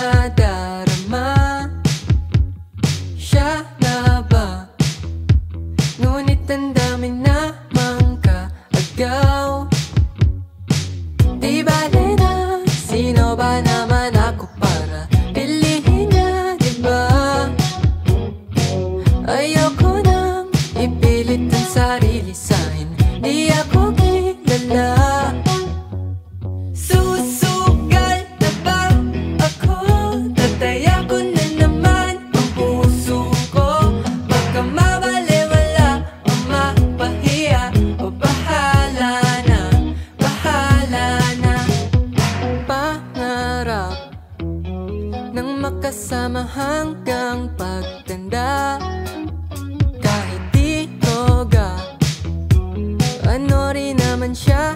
nadarama. Siya na ba? Ngunit ang dami namang kaagaw. Di bale na, sino ba naman ako para pilihin niya, diba? Ayoko nang ipilit ang sarili sa hindi ako kilala. Susugal na ba ako? Tataya ko na naman ang puso ko. Baka mabaliwala o mapahiya, o bahala na, bahala na. Pangarap ng makasama hanggang pagtanda. Kahit di toga, ano rin naman siya.